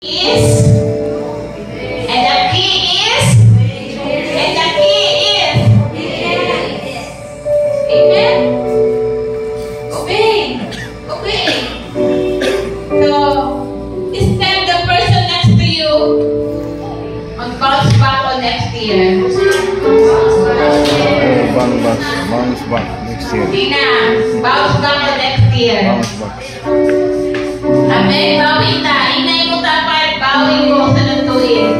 is, and the key is, and the key is. Amen? Obey. Obey. So, this time the person next to you bounce back on next year. Bounce back next year. Tina, bounce back on next year. Bounce back. Amen. Bawi ta. Inay mo tapat. Bawi mo sa nantuin.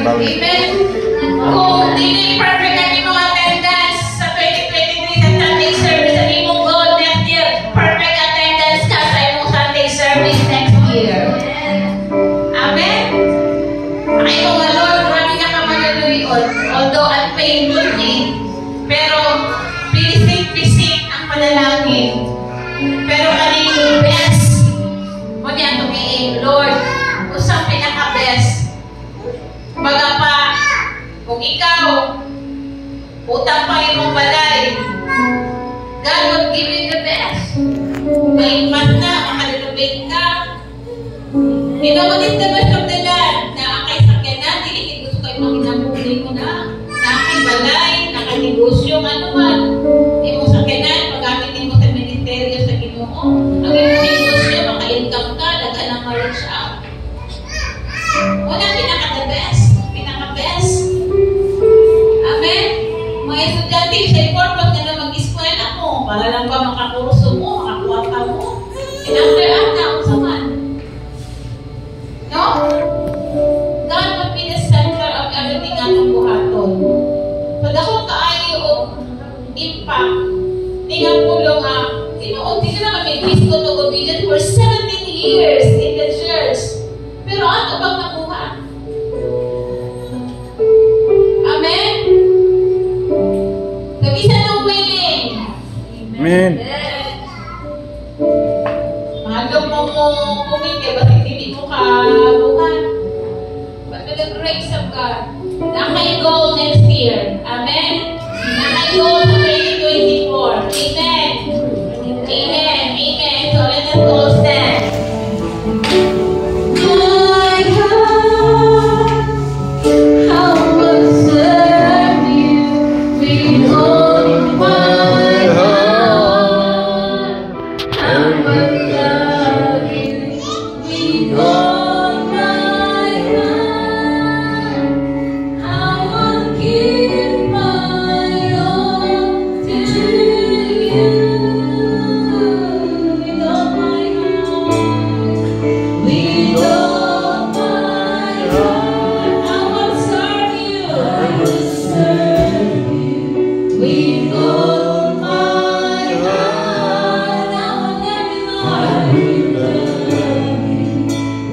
Bawi. Amen. Kung hindi perfect ang imong attendance sa 2023 sa Sunday service, ang imong goal next year, perfect attendance ka sa imong Sunday service next year. Amen. Ang imong nga, Lord, marami ka kamagaluyon. Although unfaithfully, pero pisik ang panalangin. Pero kanino best? Mo niya tumiing, Lord, usang pinaka-best. Baga pa, kung ikaw, utang pa imong balay, God will give you the best. May mat na, makalulubig ka. Minawalit the best of the land, na akay sakyanan, hindi gusto kayo makinabuhin mo na akay balay, nakanegosyo, ano man. Hindi mo sakyanan, pag-amitin mo sa ministeryo sa Ginoo. Ang imong negosyo, maka-income ka, daga ng marriage out. Wala pinaka-the best. Pinaka-best. Amen? Mga estudyante, sa purpose na mag-eskwela mo, para lang ba makakurso mo, makakuha ka mo. And after na, sa man. No? God will be the center of everything atong buhaton. So, dako kaayo o impact, tingang pulo nga, di ka naman may Cristo to obedient for 17 years in the church. Pero ato bang nakuha? Amen? Nag-isa ng willing. Amen. Mahal mo kumiti, ba't hindi mo kabuhan? But with the grace of God, na kayo goal next year. Amen? Na kayo goal sa 2024. Amen? Amen. Amen. So let us all stand. My God, how will serve you with all my heart. I will love you with all my heart. I will give my all to you with all my heart. With all my heart, I will serve you. I will serve you with all my heart. I will love you, Lord.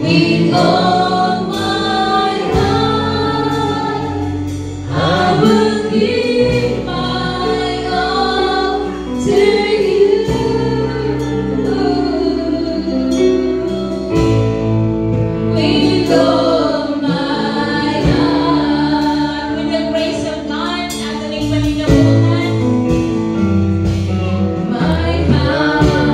With all my heart, I will give my all to you. With all my heart, with the grace of God, ating paninabuhan, my heart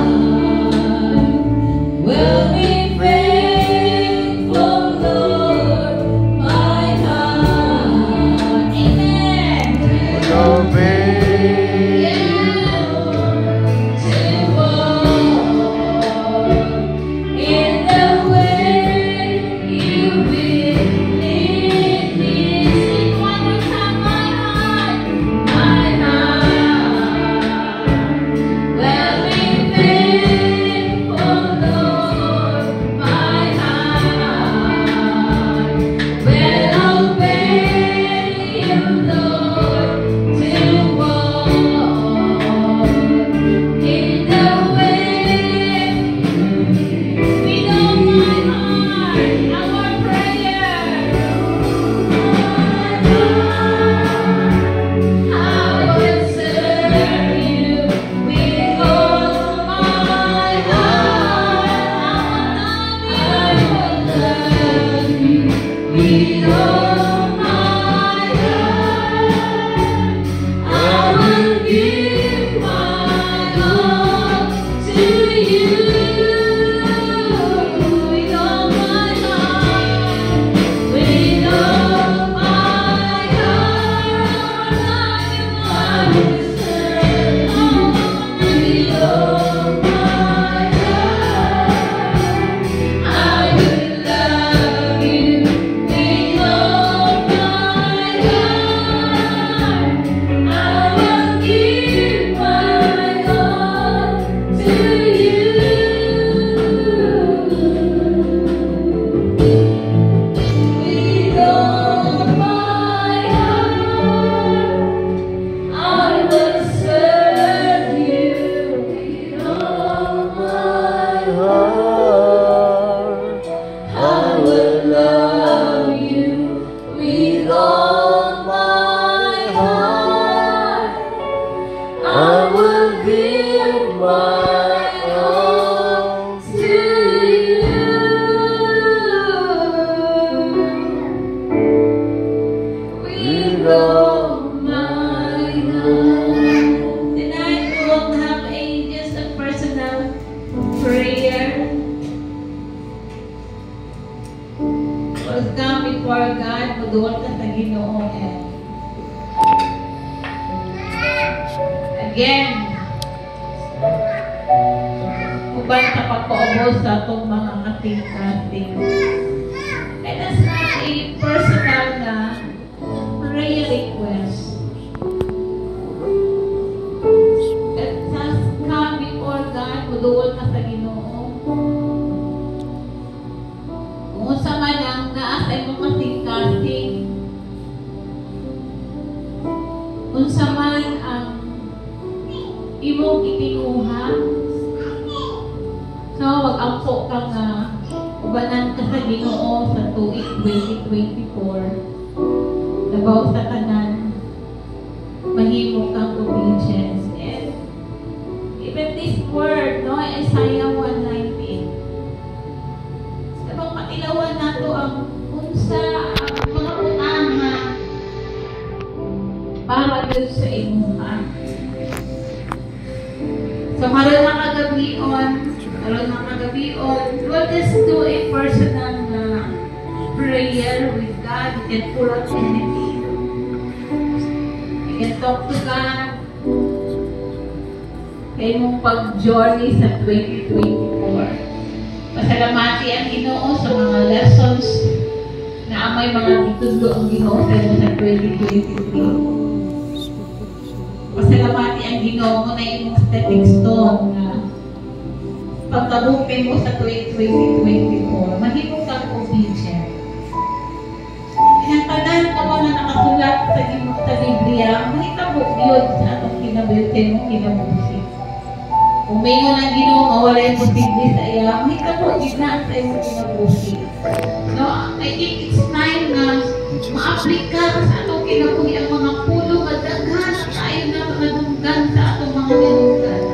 will be faithful, Lord, my heart. Amen. In the way you will lead me, sing one more time, my heart will be faithful, Lord, my heart will obey you, Lord, to walk in the way. With all my heart, our prayer. I will serve you with all my heart. I will love you with all my heart. I will give my all to you. come before God, magduwal ka sa Ginoo. Again, uban sa pagpaubos sa itong mga kating-kating. Let us have a personal na prayer request. Let us come before God, magduwal ka sa Ginoo. Kung sa man ang naasay mo kating-kating, kung sa man ang imong itinuha, so wag-ampo ka nga ubanan ka sa Ginoo sa tuig 2024 labaw sa tanan mahimo kang obedience. And even this word, no, Isaiah 1:19, sabang patilawan nato ang unsa ang mga utama para dun sa imuha. So, karon na kagabion, let us do a personal prayer with God. You can pull out anything. You can talk to God. Kaya mong pag-journey sa 2024. Pasalamati ang Ginoo sa mga lessons na may mga titulo ang Ginoo sa 2023. Pasalamati ang Ginoo mo na imong stepping stone na pagtabupin mo sa 2024. Mahimong kang obedient. Inantanan ka mo na nakasulat sa Biblia, mahitabok yun sa atong kinabuti mo kinabusi. Kung mayon ang Ginoo, mawala yung posible sa iya, mahitabok yun na sa iyong kinabusi. So, I think it's time na ma-aplika sa atong kinabuhi ang mga pulo, madaghan at tayo na madunggan sa atong mga nilunggan.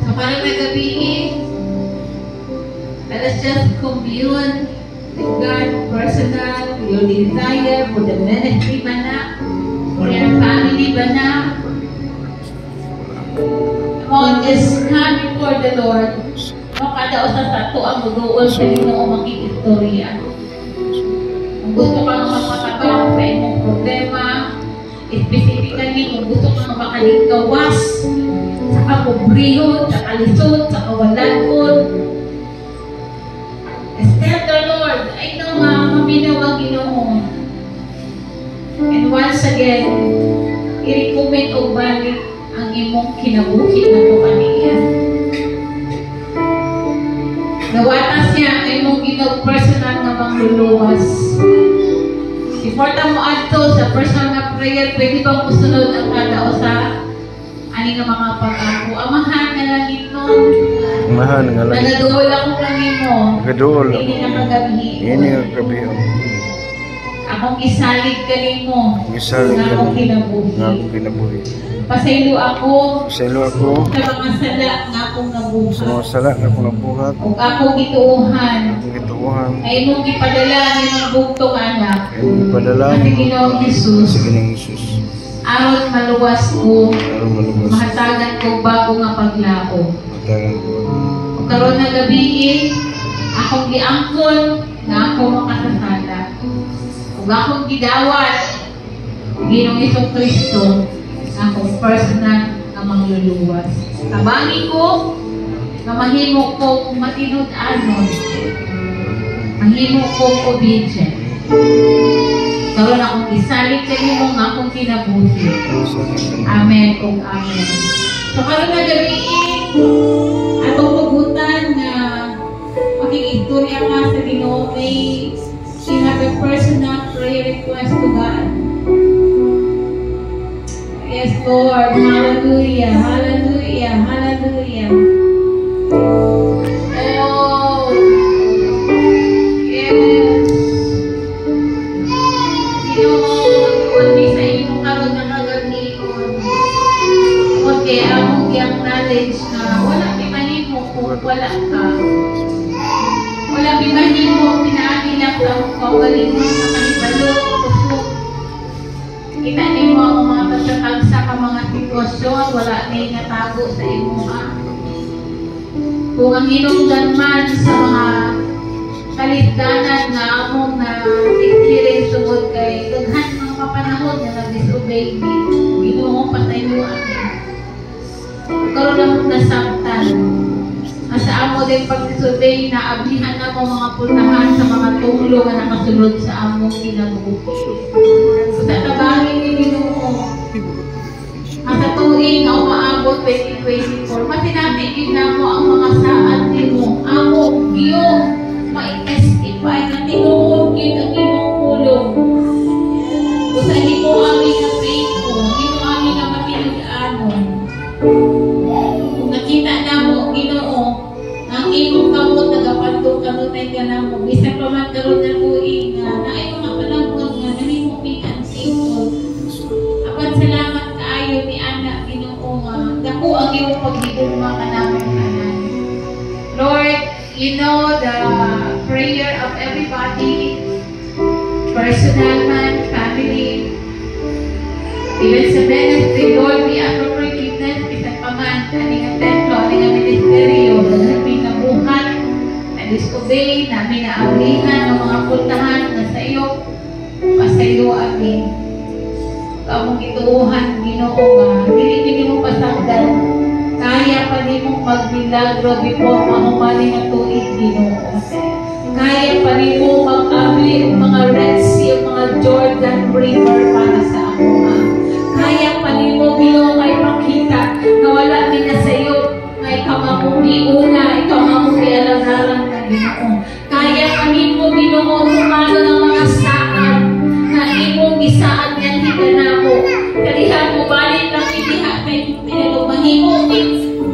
So, parang nagabihin, let us just commune with God personal, your desire for the ministry ba na, for your family ba na. Come on, just come before the Lord. No, kada usa sa ato ang muduol sa Ginoo makikistorya. Kung gusto kang magpatabang sa imong problema, specifically kung gusto kang makaligtawas sa kapobrehon, sa kalisod, sa kawalan-on, tell the Lord, I know maminaw ang Ginoo. And once again, i-recommend o balik ang imong kinabuhi na ito kaniya. Nawatas niya ang imong ginag personal na mangluluwas. Before ta mo adto sa personal na prayer, pwede bang musunod ang kada usa ani nga mga pag-ako? Amahan nga langit nun. Amahan nga langit. Nagaduol ako kami mo. Nagaduol ako. Ini nga kagabi. Ini nga kagabi. Akong isalig kani mo. Isalig nga akong kinabuhi. Nga akong kinabuhi. Pasaylo ako. Pasaylo ako. Sa mga sala nga akong nabuhat. Sa mga sala nga akong nabuhat. Ug akong gituuhan. Akong gituuhan. Ay mong ipadala ni mga bugtong anak. Ay mong ipadala. Sa Ginoong Jesus. Sa Ginoong Jesus. Aron maluwas ko. Aron maluwas. Mahatagan ko bago nga paglao. Mahatagan ko. Ug karon nga gabi, akong giangkon nga ako makasasala. Ug akong gidawat Ginoong Isong Kristo akong personal nga mangluluwas. Tabangi ko nga mahimo kong matinud-anon. Mahimo kong obedient. Karon akong isalig kanimo nga akong kinabuhi. Amen ug amen. So karon nga gabi atong pugutan nga makikistorya nga sa Ginoo may she have a personal prayer request to God. Yes, Lord. Hallelujah. Hallelujah. Hallelujah. Oh. Yes. Kundi sa imong karon nga kagabion. Okay, among yang knowledge na wala pinahimo kung wala ka. Wala pinahimo, pinaagi lang ka kaugaling mo sa kanibalo, kusog. Kita niyo ang mga pagkakagsa ka mga sitwasyon, wala na yung natago sa imo. Kung ang hinungdan man sa mga kalisdanan nga among na experience tungod kay daghan mga kapanahon nga nag-disobey ni Ginoo patayo amin. Karon na mong nasabtan. Asa amo din pag-disobey na ablihan na mo mga pultahan sa mga tulo nga nakasulod sa among kinabuhi. Sa tabangin ni Ginoo. Asa tuig nga umaabot 2024, matinapigin na mo ang mga saad nimo. Amo, Ginoo, ma-testify na tinuod yun ang imong pulong. Kung sa mo amin na faithful, mo amin na matinig-anon. Kung nakita na mo, Ginoo, ang imong kamot, nagapantong-kamutan ka na mo, bisan pa man karoon na tuig nga, na ay mga panahon nga, nanimo being unfaithful. Apan salamat kaayo ni anak, Ginoo nga, dako ang iyong paghigugma ka namin kanan. Lord, you know the prayer of everybody, personal man, family, even sa ministry, Lord, we ask for forgiveness, isang paman, aning ang templo, aning ang ministeryo, namin na buhat, na-disobey, namin na ablihan, ng mga puntahan na sa iyo, pasayo amin. Kamong ituuhan, Ginoo nga, hindi mo pasagdan, kaya pa di mong magmilagro before mahumaling ang tuig, Ginoo. Kaya pa di mo mag-abli ang mga Red Sea, ang mga Jordan River para sa ako. Kaya pa di mo, Ginoo, kay makita na wala din na sa iyo, na ikaw mamuhi una, ikaw mamuhi alam-alam na Ginoo. Kaya pa di mo, Ginoo, tumalo ng mga saan na imong isaan yan higanamo. Kalihan mo, balik lang itiha kayo pinalo, mahimo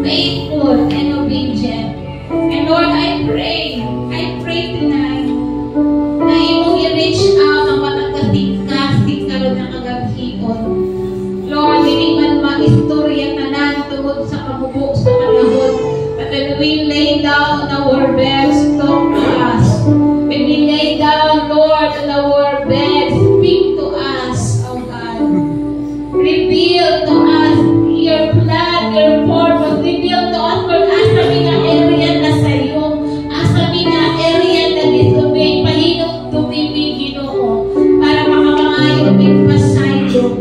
faithful and obedient. And Lord, I pray tonight na imong i-reach out ang matagkasing-kasing karoon ng kagabhion. Lord, hindi man mag-istorya tanan tungod sa kabubok sa panahon. But when we lay down our beds, talk to us. When we lay down, Lord, on our beds, speak to us, oh God. Reveal to us your plan, your purpose. Reveal to us, Lord, asa mga area na sa iyo. Asa mga area na disobey. Pahinong tumibig, Ginoo, para makamangayo ng pasayo.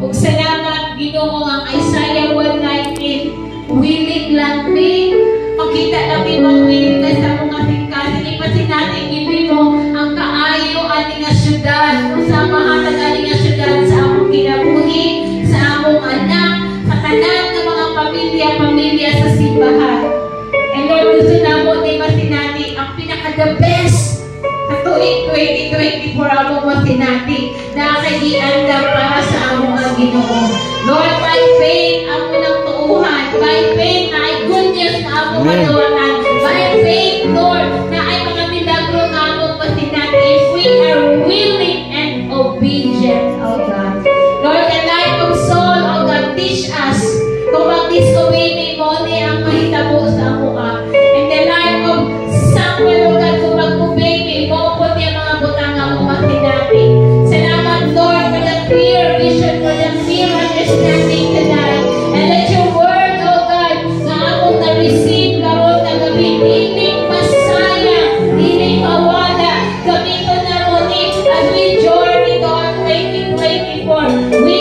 Ug salamat, Ginoo, ang Isaiah 1:19, willing lang din. Makita namin ang willingness sa mga tingkasin. Ipasin natin, Ginoo, ang kaayo ating nga syudad. Sa mahatag ating nga syudad sa among kinabuhi, sa among anak, sa tanan ng mga pamilya sa simbahan. And Lord, gusto na mo ni masinati ang pinaka-the best sa tuig 2024 among masinati na kagianda para sa among ang Ginoo. Lord, by faith, ang unang tuuhan. By faith, na ay good news na among manawanan. By faith, Lord, na ay mga milagro na among masinati if we are willing and obedient, oh God. Lord, the life of soul, oh God, teach us kung mag-disobey ni Moni ang mahitabo sa amuha. And the life of Samuel, oh God, kung mag-obey ni Mopot yung mga butang ang masinati. Salamat, Lord, for the clear vision, for the clear understanding tonight. And let your word, oh God, na among na-receive karon na gabi, ining masaya, ining mawala, gamiton na mo ni as we journey to our 2024. We